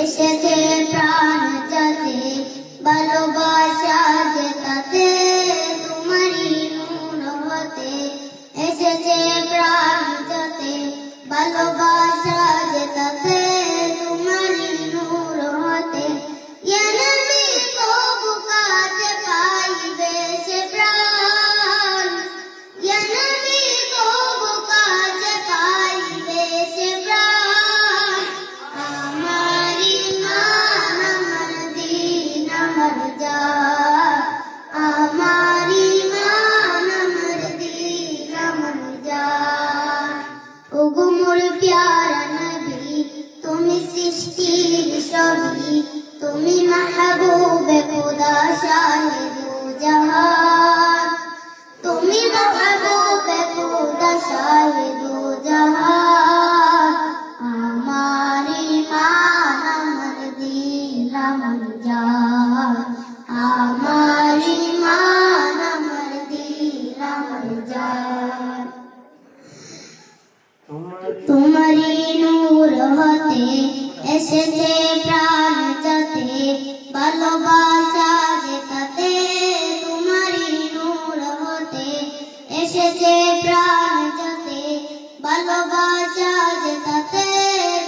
এসেছে প্রাণ যাতে ভালোবাসা জেতাতে তোমারই নূর হতে এসেছে প্রাণ যাতে ভালোবাসা জেতাতে তোমারই নূর হতে ইয়া নবী কবু কাছে পাইবে সে প্রাণ ইয়া নবী কবু কাছে পাইবে সে প্রাণ আমার ঈমান আমার দ্বীন আমার জান আমার ঈমান আমার দ্বীন আমার জান ওগো মোর প্যারা নবী তুমি সৃষ্টির সবই তুমি মাহবুবে খোদা শাহে দো জাহান তুমি মাহবুবে খোদা শাহে দো জাহান আমার ঈমান আমার দ্বীন আমার জান আমার ঈমান আমার দ্বীন আমার জান তোমারই নূর হতে এসেছে প্রাণ যাতে ভালোবাসা জেতাতে তোমারই নূর হতে এসেছে প্রাণ যাতে ভালোবাসা জেতাতে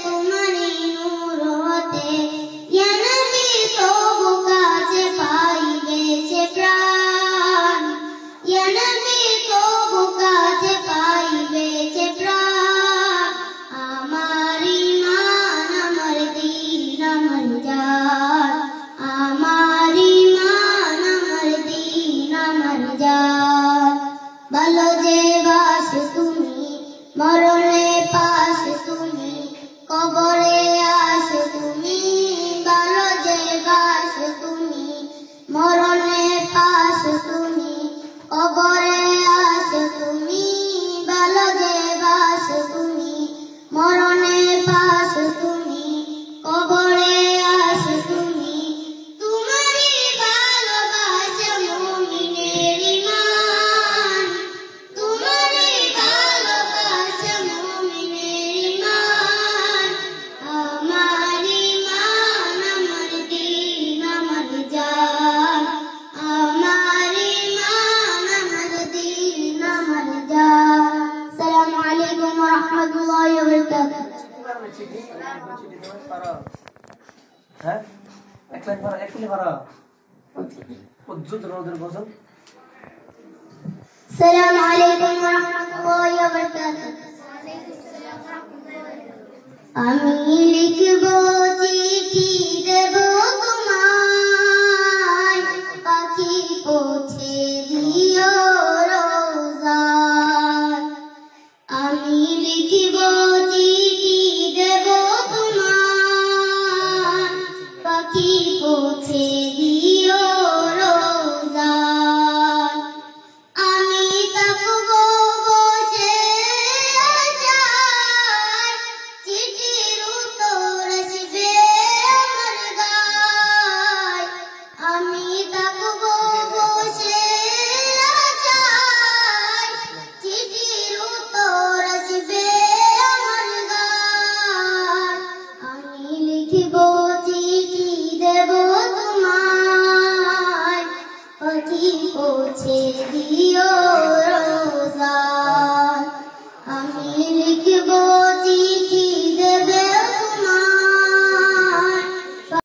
তোমারই নূর হতে ইয়া নবী তবু কাছে পাইবে সে প্রাণ ইয়া নবী তবু কাছে পাইবে সে প্রাণ আমার ঈমান আমার দ্বীন আমার জান আমার ঈমান আমার দ্বীন আমার জান ভালো যে বাস তুমি মরণে পাশ তুমি কবরে আস তুমি ভালো যে বাস তুমি মরণে পাশ তুমি কবরে আস তুমি ভালো যে বাস তুমি মরণে পাশ তুমি কবরে আস তুমি তোমারই ভালোবাসা মুমিনের ঈমান তোমারই ভালোবাসা মুমিনের ঈমান আমার ঈমান আমার দ্বীন আমার জান আমার ঈমান আমার দ্বীন আমার জান আসসালামু আলাইকুম ওয়া রাহমাতুল্লাহি ওয়া বারাকাতুহু হ্যাঁ এক লাইন ভরা এক লাইন ভরা উজ্জুদ রোদের গজল আসসালামু আলাইকুম ওয়া রাহমাতুল্লাহি ওয়া বারাকাতুহু আমি লিখব চিঠি দেব তোমায় পাখি পৌঁছে দিও রোজায় আমি লিখব চিঠি দেব তোমায় পাখি পৌঁছে দিও রোজায় আমি থাকবো বসে আশায় চিঠির উত্তর আসবে আমার গায় আমি থাকবো বসে আশায় চিঠির উত্তর আসবে আমার গায় আমি লিখব চিঠি দেব তোমায় পাখি পৌঁছে দিও